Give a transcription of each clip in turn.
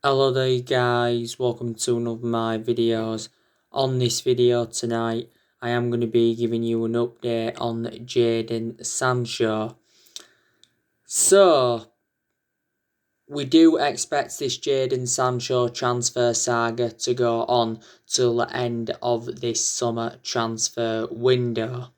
Hello there guys, welcome to another of my videos. On this video tonight, I am going to be giving you an update on Jadon Sancho. So, we do expect this Jadon Sancho transfer saga to go on till the end of this summer transfer window.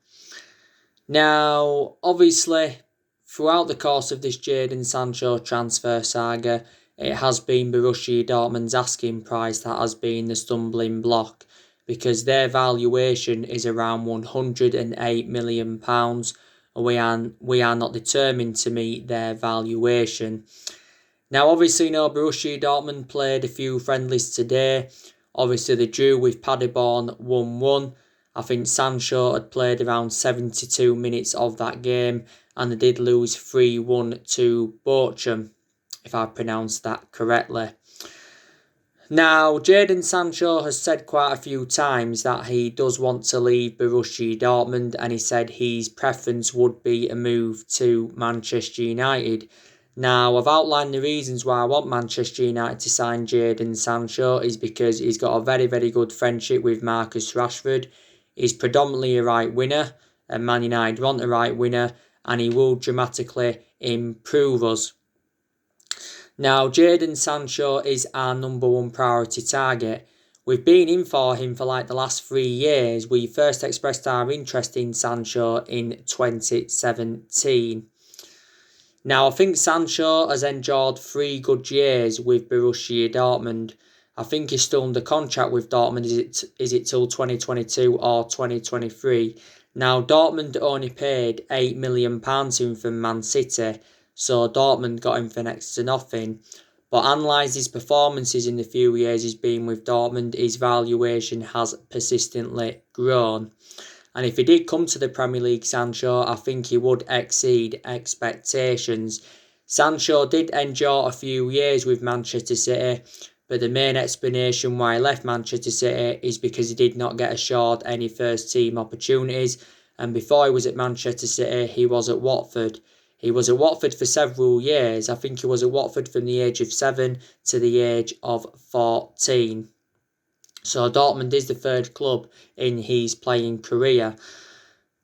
Now, obviously, throughout the course of this Jadon Sancho transfer saga, it has been Borussia Dortmund's asking price that has been the stumbling block, because their valuation is around £108 million, and we are not determined to meet their valuation. Now, obviously, Borussia Dortmund played a few friendlies today. Obviously, they drew with Paderborn 1-1. I think Sancho had played around 72 minutes of that game, and they did lose 3-1 to Bochum, if I pronounced that correctly. Now, Jadon Sancho has said quite a few times that he does want to leave Borussia Dortmund, and he said his preference would be a move to Manchester United. Now, I've outlined the reasons why I want Manchester United to sign Jadon Sancho is because he's got a very, very good friendship with Marcus Rashford. He's predominantly a right winger, and Man United want a right winger, and he will dramatically improve us. Now, Jadon Sancho is our number one priority target. We've been in for him for like the last 3 years. We first expressed our interest in Sancho in 2017. Now, I think Sancho has endured 3 good years with Borussia Dortmund. I think he's still under contract with Dortmund. Is it till 2022 or 2023? Now, Dortmund only paid £8 million to him from Man City, so Dortmund got him for next to nothing. But analyse his performances in the few years he's been with Dortmund, his valuation has persistently grown. And if he did come to the Premier League, Sancho, I think he would exceed expectations. Sancho did endure a few years with Manchester City, but the main explanation why he left Manchester City is because he did not get assured any first team opportunities. And before he was at Manchester City, he was at Watford. He was at Watford for several years. I think he was at Watford from the age of 7 to the age of 14. So Dortmund is the third club in his playing career.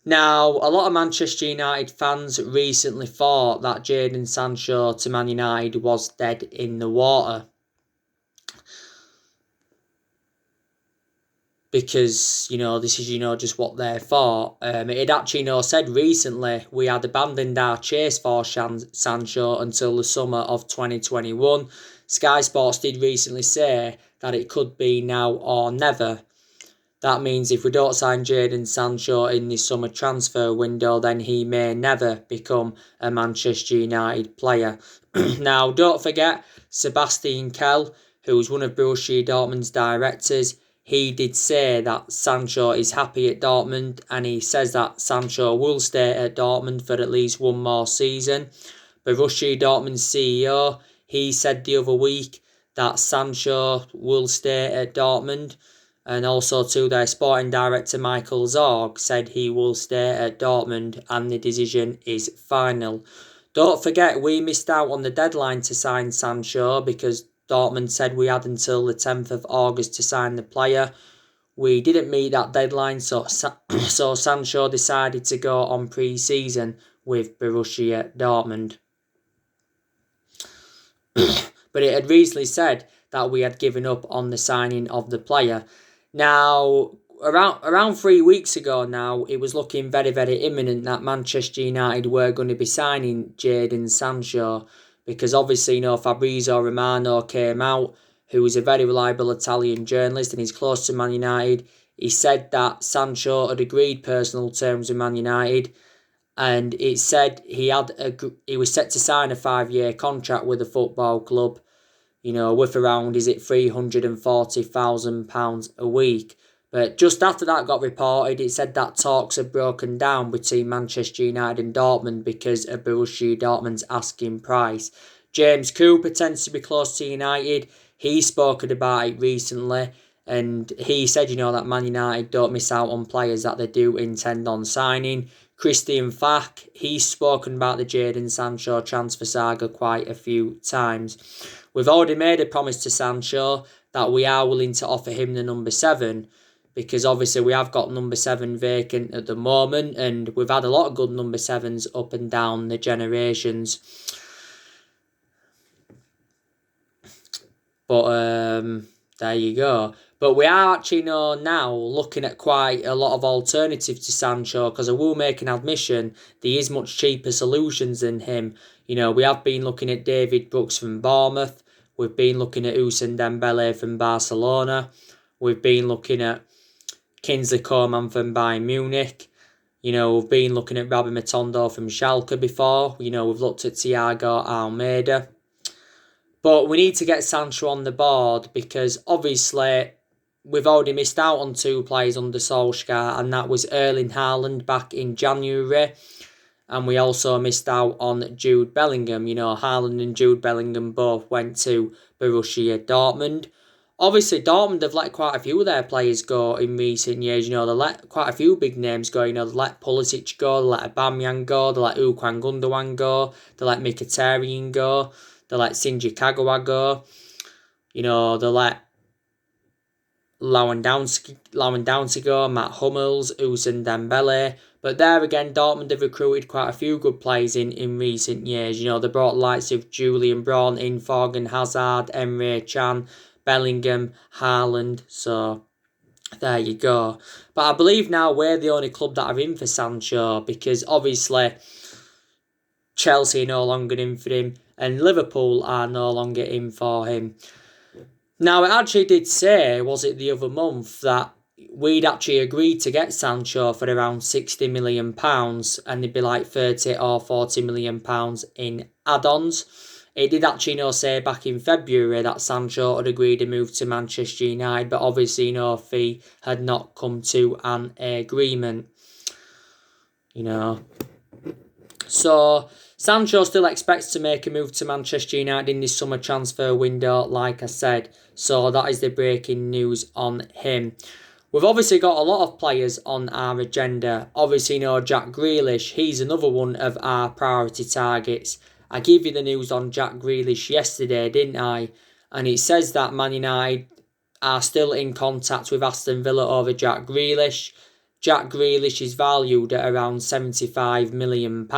Now, a lot of Manchester United fans recently thought that Jadon Sancho to Man United was dead in the water, because, this is, just what they thought. It had actually, said recently we had abandoned our chase for Sancho until the summer of 2021. Sky Sports did recently say that it could be now or never. That means if we don't sign Jadon Sancho in this summer transfer window, then he may never become a Manchester United player. Now, don't forget, Sebastian Kell, who was one of Borussia Dortmund's directors, he did say that Sancho is happy at Dortmund, and he says that Sancho will stay at Dortmund for at least one more season. Borussia Dortmund's CEO, he said the other week that Sancho will stay at Dortmund, and also too their sporting director Michael Zorg said he will stay at Dortmund, and the decision is final. Don't forget, we missed out on the deadline to sign Sancho because Dortmund said we had until the 10th of August to sign the player. We didn't meet that deadline, so Sancho decided to go on pre-season with Borussia Dortmund. But it had recently said that we had given up on the signing of the player. Now, around 3 weeks ago now, it was looking very, very imminent that Manchester United were going to be signing Jadon Sancho, because obviously, Fabrizio Romano came out, who is a very reliable Italian journalist and he's close to Man United. He said that Sancho had agreed personal terms with Man United, and it said he was set to sign a 5-year contract with the football club, with around, £340,000 a week. But just after that got reported, it said that talks had broken down between Manchester United and Dortmund because of Borussia Dortmund's asking price. James Cooper tends to be close to United. He's spoken about it recently, and he said, that Man United don't miss out on players that they do intend on signing. Christian Falk, he's spoken about the Jadon Sancho transfer saga quite a few times. We've already made a promise to Sancho that we are willing to offer him the number 7, because obviously we have got number 7 vacant at the moment, and we've had a lot of good number 7s up and down the generations. But there you go. But we are actually now looking at quite a lot of alternatives to Sancho, because I will make an admission, there is much cheaper solutions than him. We have been looking at David Brooks from Bournemouth. We've been looking at Ousmane Dembele from Barcelona. We've been looking at Kingsley Coman from Bayern Munich. We've been looking at Rabbi Matondo from Schalke before. We've looked at Thiago Almeida. But we need to get Sancho on the board, because obviously we've already missed out on 2 players under Solskjaer, and that was Erling Haaland back in January, and we also missed out on Jude Bellingham. Haaland and Jude Bellingham both went to Borussia Dortmund. Obviously, Dortmund have let quite a few of their players go in recent years. They let quite a few big names go. They let Pulisic go, they let Aubameyang go, they let Ukwan Gundogan go, they let Mkhitaryan go, they let Shinji Kagawa go. They let Lewandowski go, Matt Hummels, Ousmane Dembele. But there again, Dortmund have recruited quite a few good players in recent years. They brought the likes of Julian Braun in, Thorgan Hazard, Emre Can, Bellingham, Haaland. So there you go. But I believe now we're the only club that are in for Sancho, because obviously Chelsea are no longer in for him, and Liverpool are no longer in for him. Now, it actually did say, was it the other month, that we'd actually agreed to get Sancho for around £60 million, and there'd be like £30 or £40 million in add-ons. It did actually say back in February that Sancho had agreed to move to Manchester United, but obviously no fee had not come to an agreement. So Sancho still expects to make a move to Manchester United in this summer transfer window, like I said. So that is the breaking news on him. We've obviously got a lot of players on our agenda. Obviously, Jack Grealish, he's another one of our priority targets. I gave you the news on Jack Grealish yesterday, didn't I? And it says that Man United are still in contact with Aston Villa over Jack Grealish. Jack Grealish is valued at around £75 million.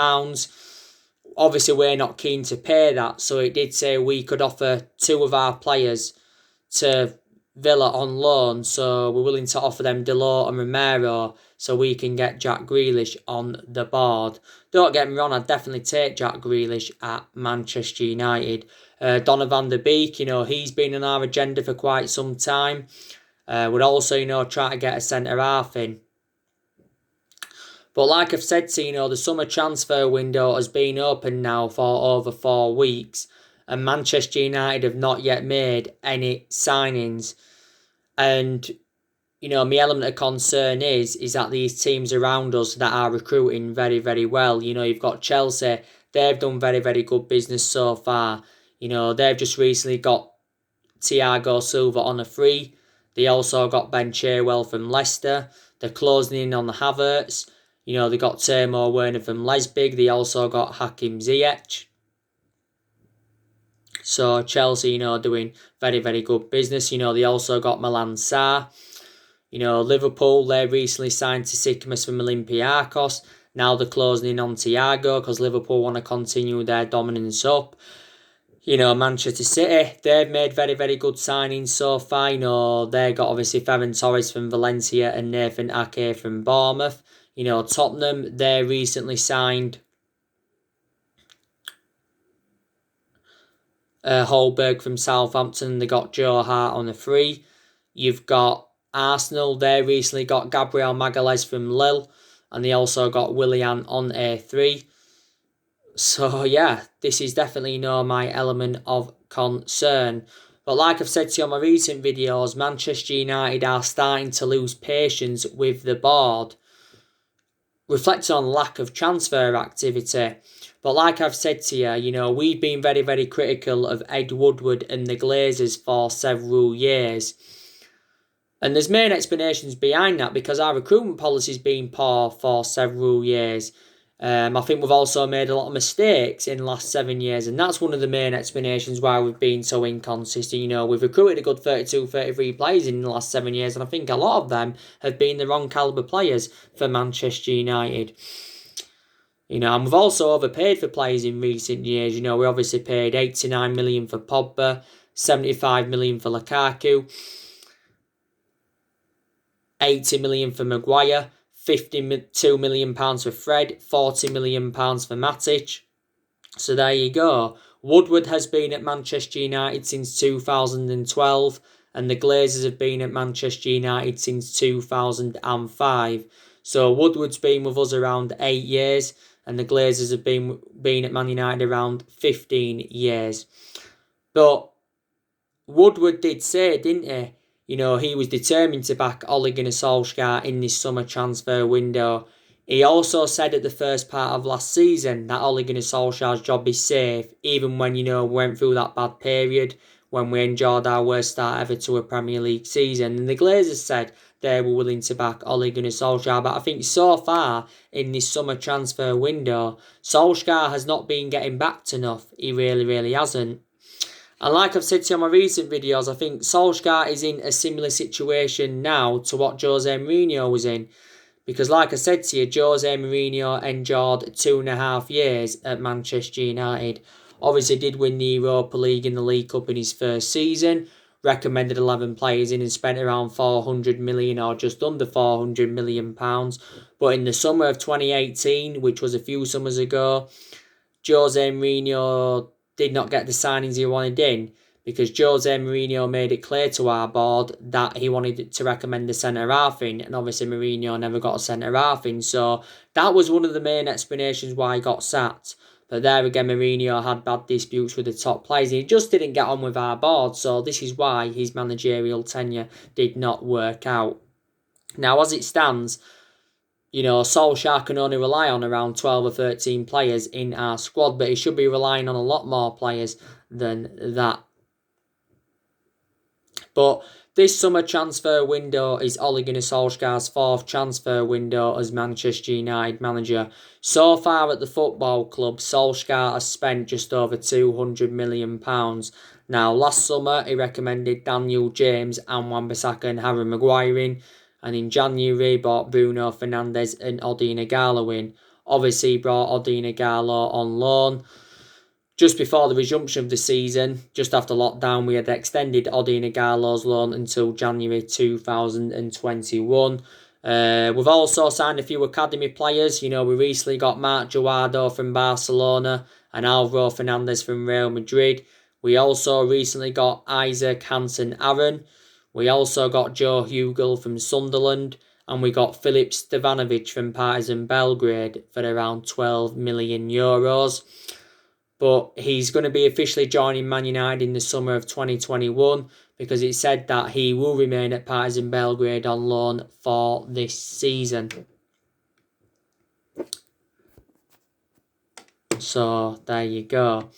Obviously, we're not keen to pay that, so it did say we could offer 2 of our players to Villa on loan, so we're willing to offer them Dalot and Romero so we can get Jack Grealish on the board. Don't get me wrong, I'd definitely take Jack Grealish at Manchester United. Donovan de Beek, he's been on our agenda for quite some time. We'd also, try to get a centre-half in. But like I've said to you, the summer transfer window has been open now for over 4 weeks, and Manchester United have not yet made any signings. And, my element of concern is that these teams around us that are recruiting very, very well. You've got Chelsea, they've done very, very good business so far. They've just recently got Thiago Silva on a free. They also got Ben Chilwell from Leicester. They're closing in on the Havertz. They got Timo Werner from Leipzig. They also got Hakim Ziyech. So Chelsea, doing very, very good business. They also got Milan Sarr. Liverpool, they recently signed to Sikmas from Olympiacos. Now they're closing in on Thiago because Liverpool want to continue their dominance up. Manchester City, they've made very, very good signings so far. They got obviously Ferran Torres from Valencia and Nathan Ake from Bournemouth. Tottenham, they recently signed Holberg from Southampton. They got Joe Hart on a free. You've got Arsenal, they recently got Gabriel Magalhaes from Lille, and they also got Willian on A3. So yeah, this is definitely my element of concern. But like I've said to you on my recent videos, Manchester United are starting to lose patience with the board, reflecting on lack of transfer activity. But like I've said to you, we've been very, very critical of Ed Woodward and the Glazers for several years. And there's main explanations behind that because our recruitment policy's been poor for several years. I think we've also made a lot of mistakes in the last 7 years, and that's one of the main explanations why we've been so inconsistent. You know, we've recruited a good 32, 33 players in the last 7 years, and I think a lot of them have been the wrong calibre players for Manchester United. You know, and we've also overpaid for players in recent years. You know, we obviously paid 89 million for Pogba, 75 million for Lukaku, 80 million for Maguire, £52 million for Fred, £40 million for Matic. So there you go. Woodward has been at Manchester United since 2012, and the Glazers have been at Manchester United since 2005. So Woodward's been with us around 8 years, and the Glazers have been at Man United around 15 years. But Woodward did say, didn't he? You know, he was determined to back Ole Gunnar Solskjaer in this summer transfer window. He also said at the first part of last season that Ole Gunnar Solskjaer's job is safe, even when, you know, we went through that bad period when we enjoyed our worst start ever to a Premier League season. And the Glazers said they were willing to back Ole Gunnar Solskjaer. But I think so far in this summer transfer window, Solskjaer has not been getting backed enough. He really, really hasn't. And like I've said to you on my recent videos, I think Solskjaer is in a similar situation now to what Jose Mourinho was in. Because like I said to you, Jose Mourinho endured 2.5 years at Manchester United. Obviously did win the Europa League and the League Cup in his first season. Recommended 11 players in and spent around 400 million or just under 400 million pounds. But in the summer of 2018, which was a few summers ago, Jose Mourinho did not get the signings he wanted in because Jose Mourinho made it clear to our board that he wanted to recommend the centre-half in, and obviously Mourinho never got a centre-half in, so that was one of the main explanations why he got sacked. But there again, Mourinho had bad disputes with the top players, and he just didn't get on with our board, so this is why his managerial tenure did not work out. Now, as it stands, you know, Solskjaer can only rely on around 12 or 13 players in our squad, but he should be relying on a lot more players than that. But this summer transfer window is Ole Gunnar Solskjaer's 4th transfer window as Manchester United manager. So far at the football club, Solskjaer has spent just over £200 million. Now, last summer, he recommended Daniel James and Wan-Bissaka and Harry Maguire in. And in January, he bought Bruno Fernandes and Odin Ighalo in. Obviously, he brought Odin Ighalo on loan. Just before the resumption of the season, just after lockdown, we had extended Odin Ighalo's loan until January 2021. We've also signed a few academy players. You know, we recently got Marc Jawado from Barcelona and Alvaro Fernandez from Real Madrid. We also recently got Isaac Hansen-Aaron. We also got Joe Hugel from Sunderland, and we got Filip Stevanovic from Partizan Belgrade for around €12 million. But he's going to be officially joining Man United in the summer of 2021 because it said that he will remain at Partizan Belgrade on loan for this season. So, there you go.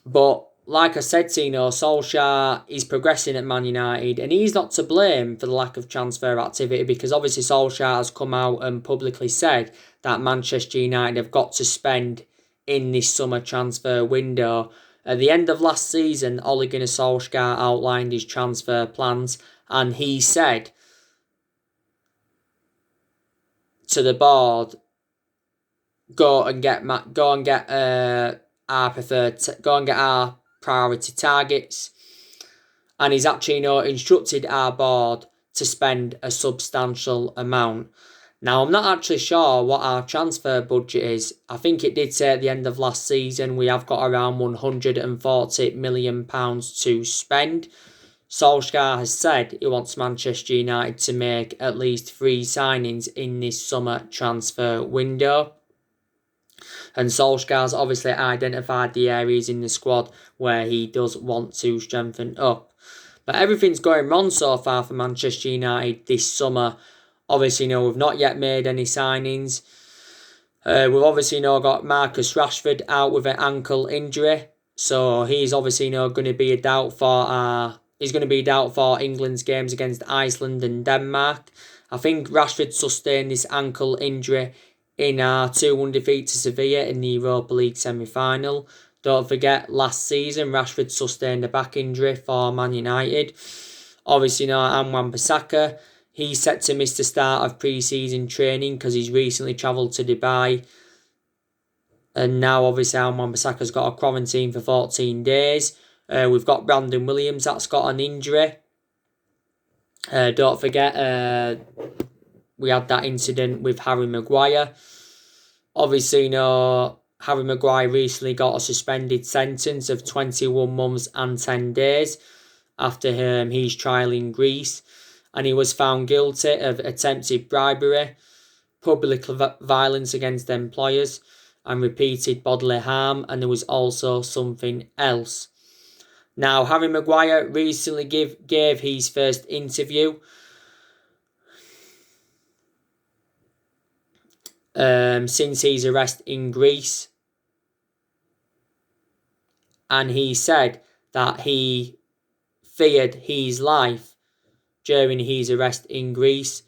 But like I said, Tino, Solskjaer is progressing at Man United, and he's not to blame for the lack of transfer activity because obviously Solskjaer has come out and publicly said that Manchester United have got to spend in this summer transfer window. At the end of last season, Ole Gunnar Solskjaer outlined his transfer plans, and he said to the board, go and get our priority targets, and he's actually, you know, instructed our board to spend a substantial amount. Now, I'm not actually sure what our transfer budget is. I think it did say at the end of last season we have got around £140 million to spend. Solskjaer has said he wants Manchester United to make at least 3 signings in this summer transfer window. And Solskjaer's obviously identified the areas in the squad where he does want to strengthen up. But everything's going wrong so far for Manchester United this summer. Obviously, you know, we've not yet made any signings. We've obviously, you know, got Marcus Rashford out with an ankle injury. So he's obviously, you know, going to be a doubt for our is going to be doubt for England's games against Iceland and Denmark. I think Rashford sustained his ankle injury in our 2-1 defeat to Sevilla in the Europa League semi-final. Don't forget, last season Rashford sustained a back injury for Man United. Obviously, Wan-Bissaka, he's set to miss the start of pre-season training because he's recently travelled to Dubai. And now, obviously, Wan-Bissaka's got a quarantine for 14 days. We've got Brandon Williams, that's got an injury. Don't forget, we had that incident with Harry Maguire. Obviously, Harry Maguire recently got a suspended sentence of 21 months and 10 days after his trial in Greece. And he was found guilty of attempted bribery, public violence against employers, and repeated bodily harm. And there was also something else. Now, Harry Maguire recently gave his first interview since his arrest in Greece. And he said that he feared his life during his arrest in Greece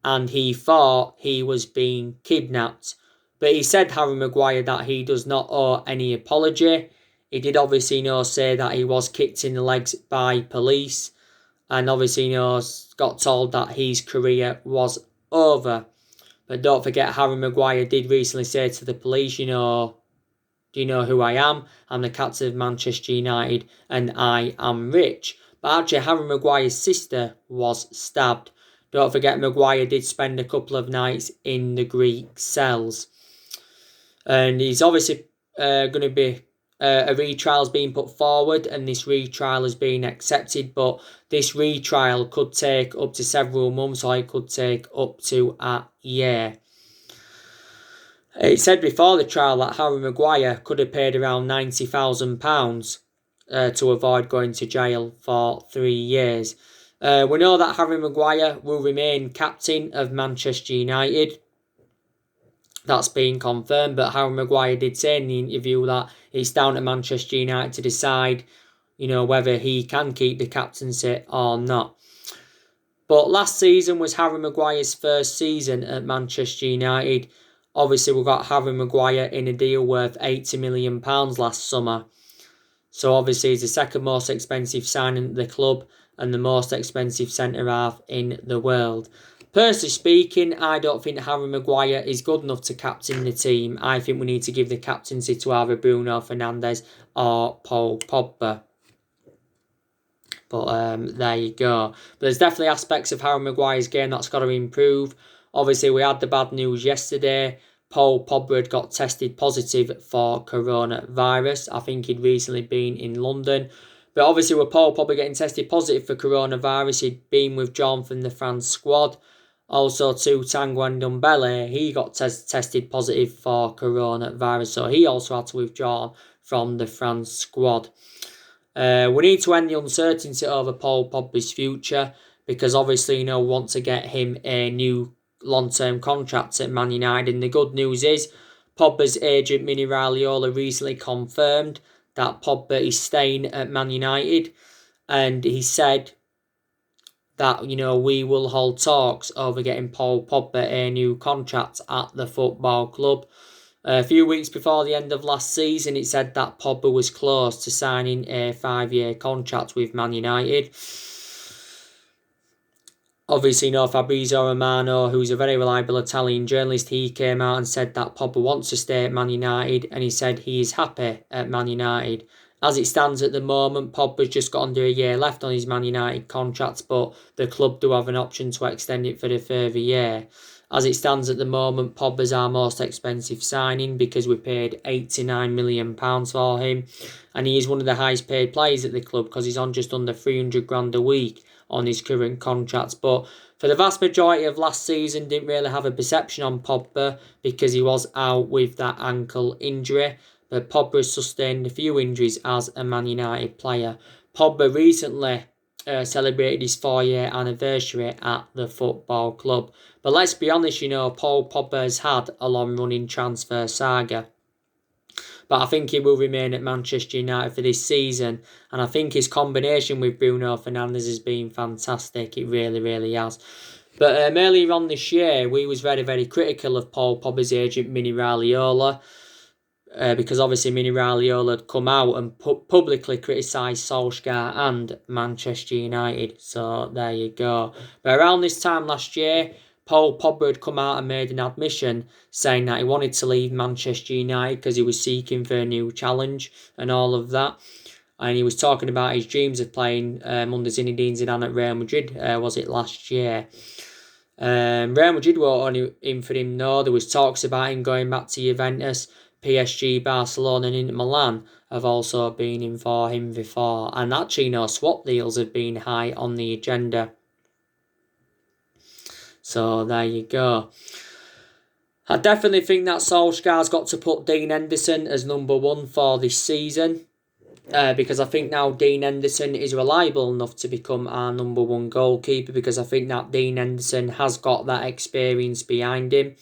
and he thought he was being kidnapped. But he said, Harry Maguire, that he does not owe any apology. He did obviously say that he was kicked in the legs by police and obviously got told that his career was over. But don't forget, Harry Maguire did recently say to the police, do you know who I am? I'm the captain of Manchester United and I am rich. But actually, Harry Maguire's sister was stabbed. Don't forget, Maguire did spend a couple of nights in the Greek cells. And he's obviously going to be... a retrial's being put forward and this retrial has been accepted, but this retrial could take up to several months or it could take up to a year. It said before the trial that Harry Maguire could have paid around £90,000 to avoid going to jail for 3 years. We know that Harry Maguire will remain captain of Manchester United. That's been confirmed, but Harry Maguire did say in the interview that it's down to Manchester United to decide, whether he can keep the captaincy or not. But last season was Harry Maguire's first season at Manchester United. Obviously, we got Harry Maguire in a deal worth £80 million last summer. So obviously, he's the second most expensive signing at the club and the most expensive centre-half in the world. Personally speaking, I don't think Harry Maguire is good enough to captain the team. I think we need to give the captaincy to either Bruno Fernandes or Paul Pogba. But there you go. But there's definitely aspects of Harry Maguire's game that's got to improve. Obviously, we had the bad news yesterday. Paul Pogba had got tested positive for coronavirus. I think he'd recently been in London. But obviously, with Paul Pogba getting tested positive for coronavirus, he'd been withdrawn from the France squad. Also, too, Tanguy Ndombele, he got tested positive for coronavirus. So he also had to withdraw from the France squad. We need to end the uncertainty over Paul Pogba's future because obviously, we want to get him a new long-term contract at Man United. And the good news is, Pogba's agent Mini Raiola recently confirmed that Pogba is staying at Man United. And he said that, we will hold talks over getting Paul Pogba a new contract at the football club. A few weeks before the end of last season, it said that Pogba was close to signing a 5-year contract with Man United. Obviously, Fabrizio Romano, who's a very reliable Italian journalist, he came out and said that Pogba wants to stay at Man United and he said he is happy at Man United. As it stands at the moment, Pogba's just got under a year left on his Man United contract, but the club do have an option to extend it for a further year. As it stands at the moment, Pogba's our most expensive signing because we paid £89 million for him. And he is one of the highest paid players at the club because he's on just under £300,000 a week on his current contract. But for the vast majority of last season, didn't really have a perception on Pogba because he was out with that ankle injury. But Pogba has sustained a few injuries as a Man United player. Pogba recently celebrated his 4-year anniversary at the football club. But let's be honest, Paul Pogba has had a long-running transfer saga. But I think he will remain at Manchester United for this season. And I think his combination with Bruno Fernandes has been fantastic. It really, really has. But earlier on this year, we was very, very critical of Paul Pogba's agent, Mini Raiola. Because obviously Mini Raiola had come out and publicly criticised Solskjaer and Manchester United. So there you go. But around this time last year, Paul Pogba had come out and made an admission saying that he wanted to leave Manchester United because he was seeking for a new challenge and all of that. And he was talking about his dreams of playing under Zinedine Zidane at Real Madrid, was it last year? Real Madrid were only in for him, no. There was talks about him going back to Juventus. PSG, Barcelona and Inter Milan have also been in for him before. And actually, swap deals have been high on the agenda. So there you go. I definitely think that Solskjaer's got to put Dean Henderson as number one for this season. Because I think now Dean Henderson is reliable enough to become our number one goalkeeper. Because I think that Dean Henderson has got that experience behind him.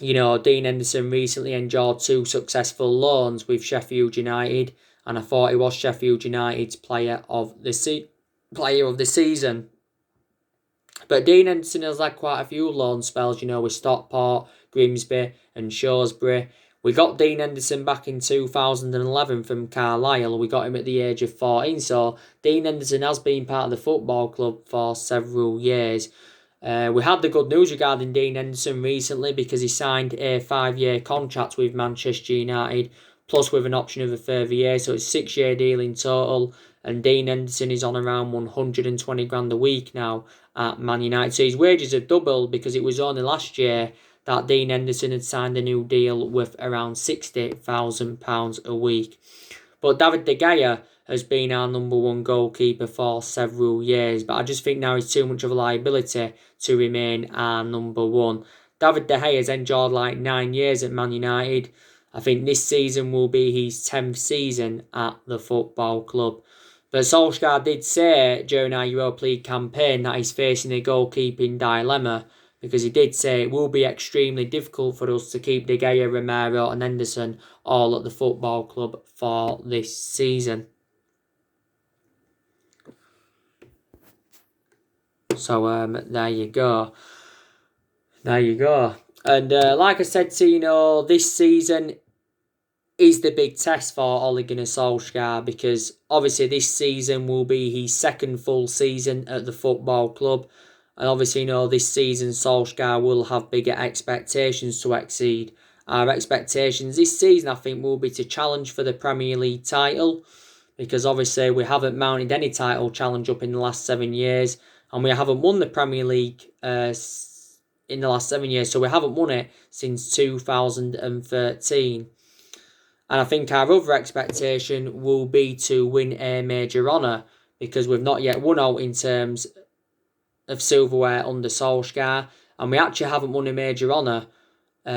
Dean Henderson recently enjoyed 2 successful loans with Sheffield United. And I thought he was Sheffield United's player of the season. But Dean Henderson has had quite a few loan spells, with Stockport, Grimsby and Shrewsbury. We got Dean Henderson back in 2011 from Carlisle. We got him at the age of 14. So Dean Henderson has been part of the football club for several years. We had the good news regarding Dean Henderson recently because he signed a 5-year contract with Manchester United, plus with an option of a further year. So it's a 6-year deal in total. And Dean Henderson is on around 120 grand a week now at Man United. So his wages have doubled because it was only last year that Dean Henderson had signed a new deal with around £60,000 a week. But David De Gea has been our number one goalkeeper for several years. But I just think now he's too much of a liability to remain our number one. David De Gea has enjoyed 9 years at Man United. I think this season will be his 10th season at the football club. But Solskjaer did say during our Europa League campaign that he's facing a goalkeeping dilemma because he did say it will be extremely difficult for us to keep De Gea, Romero and Henderson all at the football club for this season. So there you go. And like I said to you, this season is the big test for Ole Gunnar Solskjaer because obviously this season will be his second full season at the football club. And obviously, this season Solskjaer will have bigger expectations to exceed. Our expectations this season, I think, will be to challenge for the Premier League title because obviously we haven't mounted any title challenge up in the last 7 years and we haven't won the Premier League in the last 7 years. So we haven't won it since 2013. And I think our other expectation will be to win a major honour because we've not yet won out in terms of silverware under Solskjaer. And we actually haven't won a major honour. We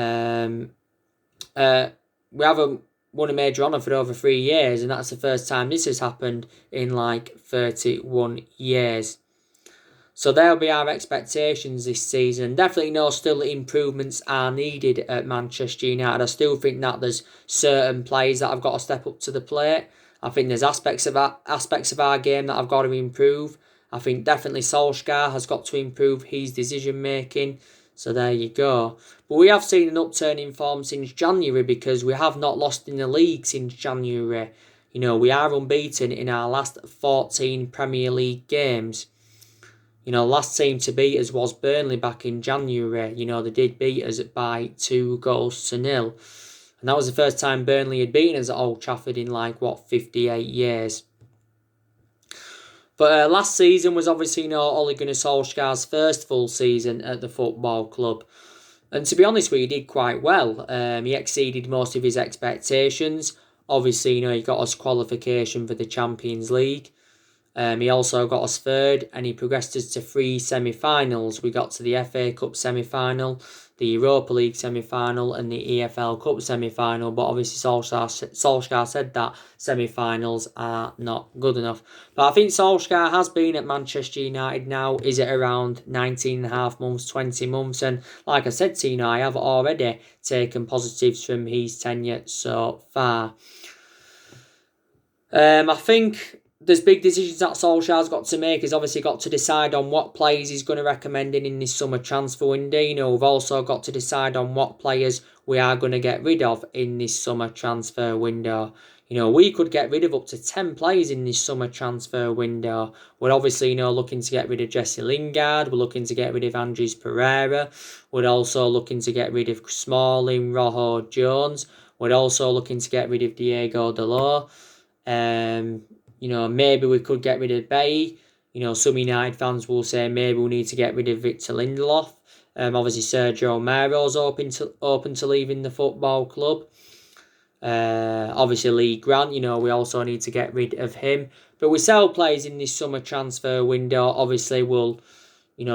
haven't won a major honour for over 3 years. And that's the first time this has happened in 31 years. So there'll be our expectations this season. Definitely still improvements are needed at Manchester United. I still think that there's certain players that have got to step up to the plate. I think there's aspects of our game that I've got to improve. I think definitely Solskjaer has got to improve his decision making. So there you go. But we have seen an upturn in form since January because we have not lost in the league since January. We are unbeaten in our last 14 Premier League games. Last team to beat us was Burnley back in January. They did beat us by 2-0. And that was the first time Burnley had beaten us at Old Trafford in 58 years. But last season was obviously Ole Gunnar Solskjaer's first full season at the football club. And to be honest with you, he did quite well. He exceeded most of his expectations. Obviously, he got us qualification for the Champions League. He also got us third and he progressed us to 3 semi-finals. We got to the FA Cup semi-final, the Europa League semi-final and the EFL Cup semi-final, but obviously Solskjaer said that semi-finals are not good enough. But I think Solskjaer has been at Manchester United now, is it around 19 and a half months, 20 months, and like I said to you, I have already taken positives from his tenure so far. I think there's big decisions that Solskjaer's got to make. He's obviously got to decide on what players he's going to recommend in this summer transfer window. We've also got to decide on what players we are going to get rid of in this summer transfer window. We could get rid of up to 10 players in this summer transfer window. We're obviously, looking to get rid of Jesse Lingard. We're looking to get rid of Andres Pereira. We're also looking to get rid of Smalling, Rojo, Jones. We're also looking to get rid of Diego Dalot. Maybe we could get rid of Bailly. Some United fans will say maybe we need to get rid of Victor Lindelof. Obviously Sergio Romero's open to leaving the football club. Obviously Lee Grant, we also need to get rid of him. But we sell players in this summer transfer window, obviously will,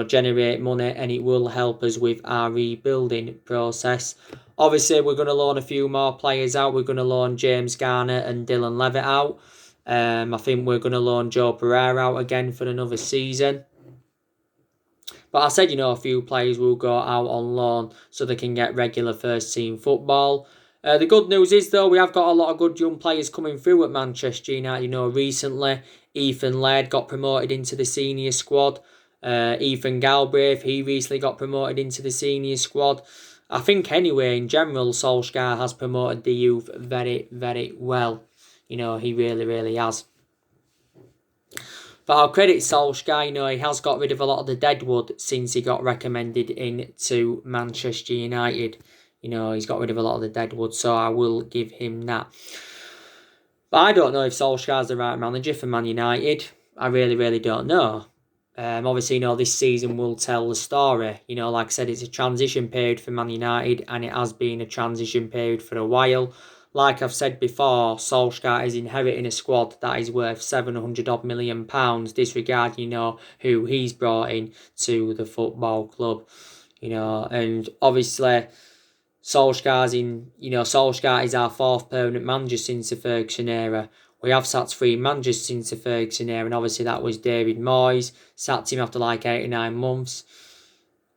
generate money, and it will help us with our rebuilding process. Obviously, we're going to loan a few more players out. We're going to loan James Garner and Dylan Levitt out. I think we're going to loan Joe Pereira out again for another season. But I said, a few players will go out on loan so they can get regular first team football. The good news is, though, we have got a lot of good young players coming through at Manchester United. Recently, Ethan Laird got promoted into the senior squad. Ethan Galbraith, he recently got promoted into the senior squad. I think anyway, in general, Solskjaer has promoted the youth very, very well. He really, really has. But I'll credit Solskjaer, he has got rid of a lot of the deadwood since he got recommended into Manchester United. He's got rid of a lot of the deadwood, so I will give him that. But I don't know if Solskjaer's the right manager for Man United. I really, really don't know. Obviously, this season will tell the story. Like I said, it's a transition period for Man United, and it has been a transition period for a while. Like I've said before, Solskjaer is inheriting a squad that is worth £700 million, disregarding, who he's brought in to the football club. And obviously, Solskjaer is our fourth permanent manager since the Ferguson era. We have sacked 3 managers since the Ferguson era, and obviously that was David Moyes. Sacked him after 8 or 9 months.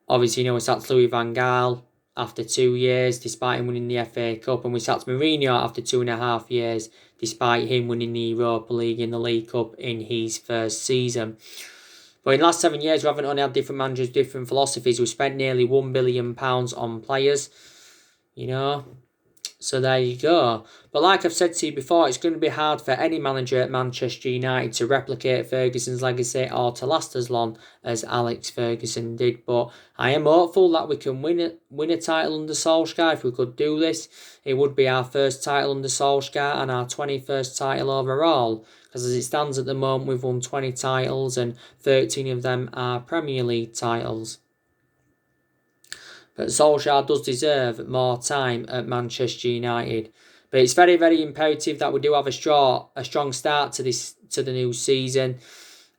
Obviously, we sacked Louis van Gaal after 2 years, despite him winning the FA Cup, and we sacked Mourinho after 2.5 years, despite him winning the Europa League and the League Cup in his first season. But in the last 7 years, we haven't only had different managers, different philosophies. We spent nearly £1 billion on players, So there you go. But like I've said to you before, it's going to be hard for any manager at Manchester United to replicate Ferguson's legacy or to last as long as Alex Ferguson did. But I am hopeful that we can win a title under Solskjaer. If we could do this, it would be our first title under Solskjaer and our 21st title overall. Because as it stands at the moment, we've won 20 titles and 13 of them are Premier League titles. But Solskjaer does deserve more time at Manchester United. But it's very, very imperative that we do have a strong start to the new season.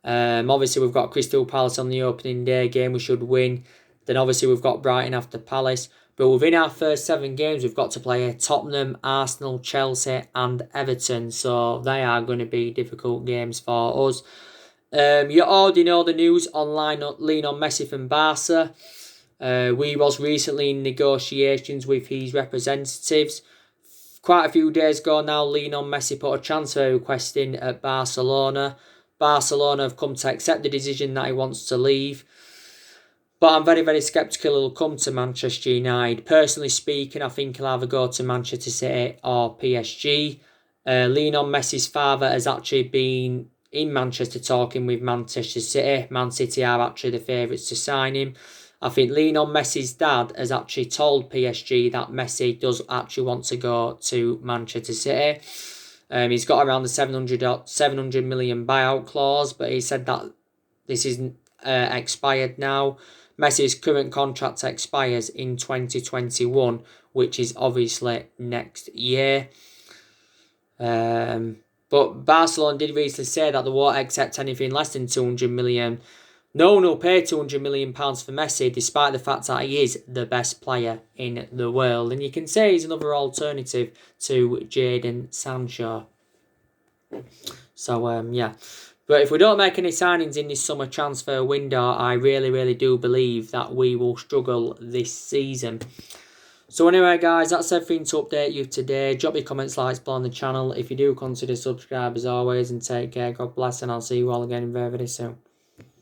Obviously, we've got Crystal Palace on the opening day game. We should win. Then obviously, we've got Brighton after Palace. But within our first 7 games, we've got to play Tottenham, Arsenal, Chelsea and Everton. So they are going to be difficult games for us. You already know the news on Lionel Messi from Barca. We was recently in negotiations with his representatives. Quite a few days ago now, Lionel Messi put a transfer request in at Barcelona. Barcelona have come to accept the decision that he wants to leave. But I'm very, very sceptical he'll come to Manchester United. Personally speaking, I think he'll either go to Manchester City or PSG. Lionel Messi's father has actually been in Manchester talking with Manchester City. Man City are actually the favourites to sign him. I think Lionel Messi's dad has actually told PSG that Messi does actually want to go to Manchester City. He's got around the 700 million buyout clause, but he said that this isn't expired now. Messi's current contract expires in 2021, which is obviously next year. But Barcelona did recently say that they won't accept anything less than 200 million. No one will pay £200 million for Messi, despite the fact that he is the best player in the world. And you can say he's another alternative to Jadon Sancho. So, yeah. But if we don't make any signings in this summer transfer window, I really, really do believe that we will struggle this season. So anyway, guys, that's everything to update you today. Drop your comments, likes below on the channel. If you do, consider subscribe as always, and take care. God bless, and I'll see you all again very, very soon.